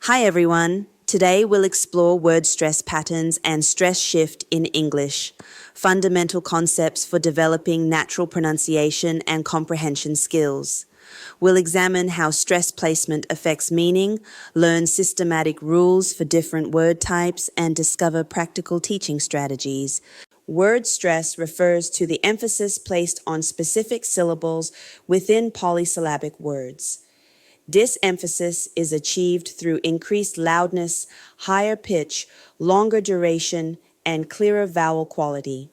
Hi everyone. Today we'll explore word stress patterns and stress shift in English, fundamental concepts for developing natural pronunciation and comprehension skills. We'll examine how stress placement affects meaning, learn systematic rules for different word types, and discover practical teaching strategies. Word stress refers to the emphasis placed on specific syllables within polysyllabic words. This emphasis is achieved through increased loudness, higher pitch, longer duration, and clearer vowel quality.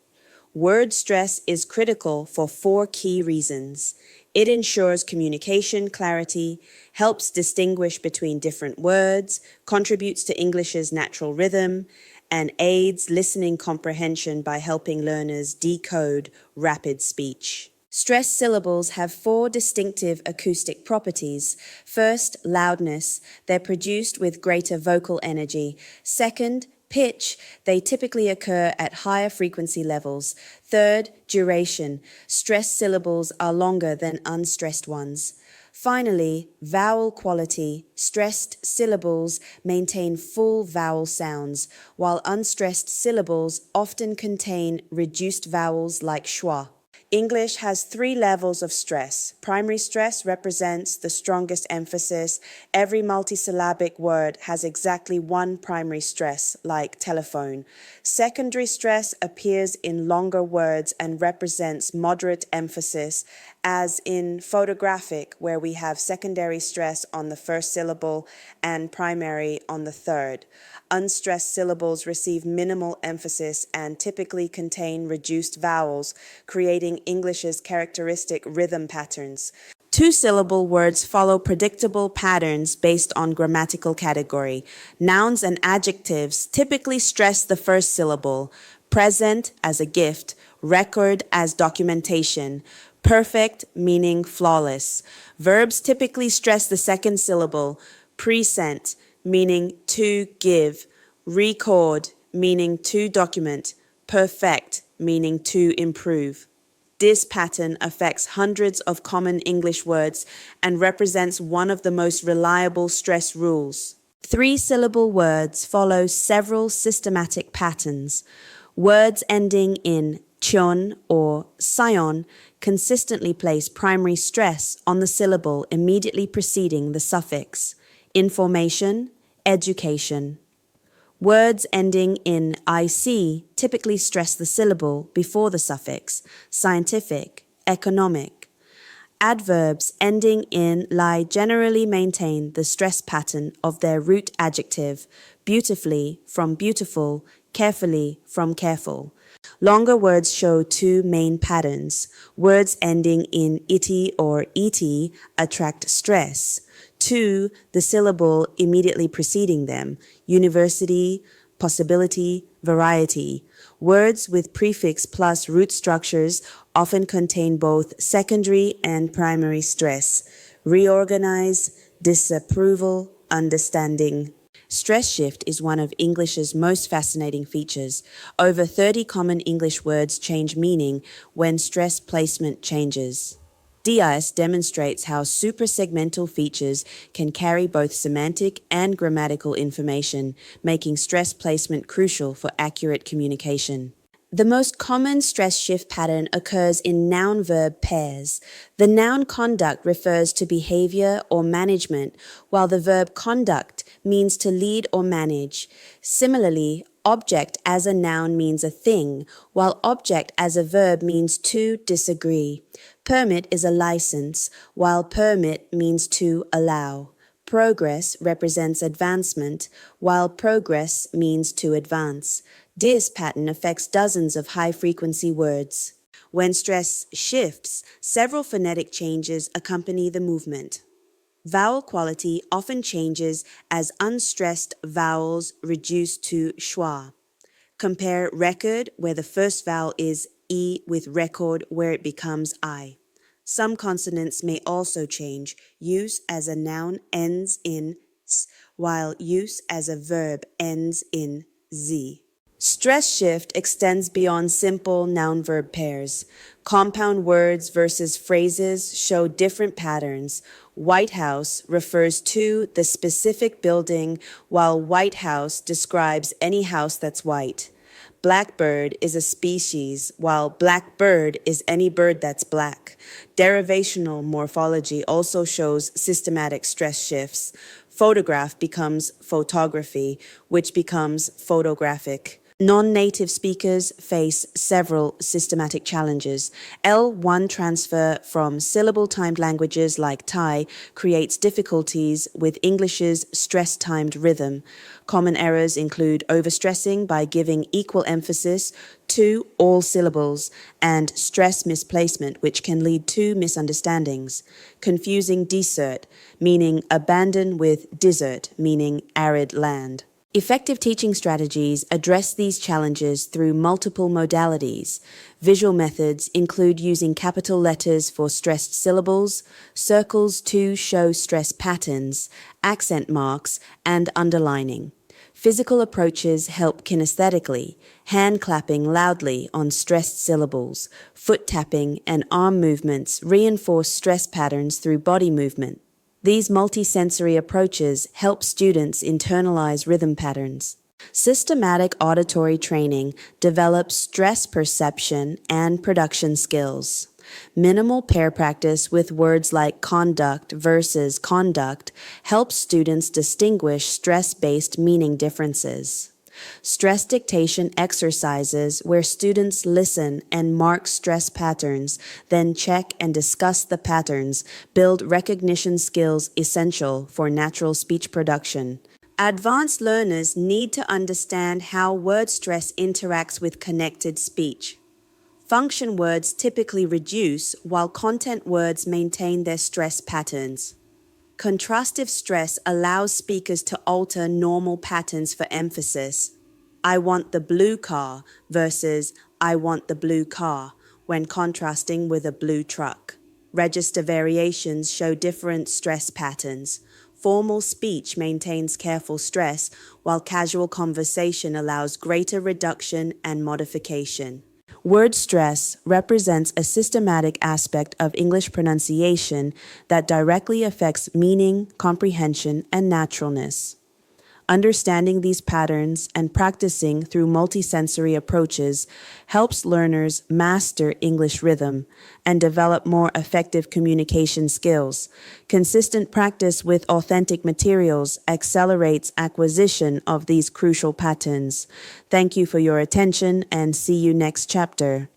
Word stress is critical for four key reasons. It ensures communication clarity, helps distinguish between different words, contributes to English's natural rhythm, and aids listening comprehension by helping learners decode rapid speech. Stressed syllables have four distinctive acoustic properties. First, loudness. They're produced with greater vocal energy. Second, pitch. They typically occur at higher frequency levels. Third, duration. Stressed syllables are longer than unstressed ones. Finally, vowel quality. Stressed syllables maintain full vowel sounds, while unstressed syllables often contain reduced vowels like schwa. English has three levels of stress. Primary stress represents the strongest emphasis. Every multisyllabic word has exactly one primary stress, like telephone. Secondary stress appears in longer words and represents moderate emphasis, as in photographic, where we have secondary stress on the first syllable and primary on the third. Unstressed syllables receive minimal emphasis and typically contain reduced vowels, creating English's characteristic rhythm patterns. Two-syllable words follow predictable patterns based on grammatical category. Nouns and adjectives typically stress the first syllable, present as a gift, record as documentation, perfect meaning flawless. Verbs typically stress the second syllable, present meaning to give, record meaning to document, perfect meaning to improve. This pattern affects hundreds of common English words and represents one of the most reliable stress rules. Three-syllable words follow several systematic patterns. Words ending in chon or sion consistently place primary stress on the syllable immediately preceding the suffix. Information, education. Words ending in IC typically stress the syllable before the suffix, scientific, economic. Adverbs ending in lie generally maintain the stress pattern of their root adjective, beautifully from beautiful, carefully from careful. Longer words show two main patterns. Words ending in ity or ety attract stress. Two, the syllable immediately preceding them, university, possibility, variety. Words with prefix plus root structures often contain both secondary and primary stress. Reorganize, disapproval, understanding. Stress shift is one of English's most fascinating features. Over 30 common English words change meaning when stress placement changes. DIS demonstrates how suprasegmental features can carry both semantic and grammatical information, making stress placement crucial for accurate communication. The most common stress shift pattern occurs in noun-verb pairs. The noun conduct refers to behavior or management, while the verb conduct means to lead or manage. Similarly, object as a noun means a thing, while object as a verb means to disagree. Permit is a license, while permit means to allow. Progress represents advancement, while progress means to advance. This pattern affects dozens of high-frequency words. When stress shifts, several phonetic changes accompany the movement. Vowel quality often changes as unstressed vowels reduce to schwa. Compare record, where the first vowel is E, with record, where it becomes I. Some consonants may also change. Use as a noun ends in s, while use as a verb ends in z. Stress shift extends beyond simple noun-verb pairs. Compound words versus phrases show different patterns. White House refers to the specific building, while White House describes any house that's white. Blackbird is a species, while blackbird is any bird that's black. Derivational morphology also shows systematic stress shifts. Photograph becomes photography, which becomes photographic. Non-native speakers face several systematic challenges. L1 transfer from syllable-timed languages like Thai creates difficulties with English's stress-timed rhythm. Common errors include overstressing by giving equal emphasis to all syllables and stress misplacement, which can lead to misunderstandings. Confusing desert, meaning abandon, with desert, meaning arid land. Effective teaching strategies address these challenges through multiple modalities. Visual methods include using capital letters for stressed syllables, circles to show stress patterns, accent marks, and underlining. Physical approaches help kinesthetically, hand clapping loudly on stressed syllables, foot tapping, and arm movements reinforce stress patterns through body movement. These multisensory approaches help students internalize rhythm patterns. Systematic auditory training develops stress perception and production skills. Minimal pair practice with words like conduct versus conduct helps students distinguish stress-based meaning differences. Stress dictation exercises where students listen and mark stress patterns, then check and discuss the patterns, build recognition skills essential for natural speech production. Advanced learners need to understand how word stress interacts with connected speech. Function words typically reduce, while content words maintain their stress patterns. Contrastive stress allows speakers to alter normal patterns for emphasis. I want the blue car versus I want the blue car when contrasting with a blue truck. Register variations show different stress patterns. Formal speech maintains careful stress, while casual conversation allows greater reduction and modification. Word stress represents a systematic aspect of English pronunciation that directly affects meaning, comprehension, and naturalness. Understanding these patterns and practicing through multisensory approaches helps learners master English rhythm and develop more effective communication skills. Consistent practice with authentic materials accelerates acquisition of these crucial patterns. Thank you for your attention and see you next chapter.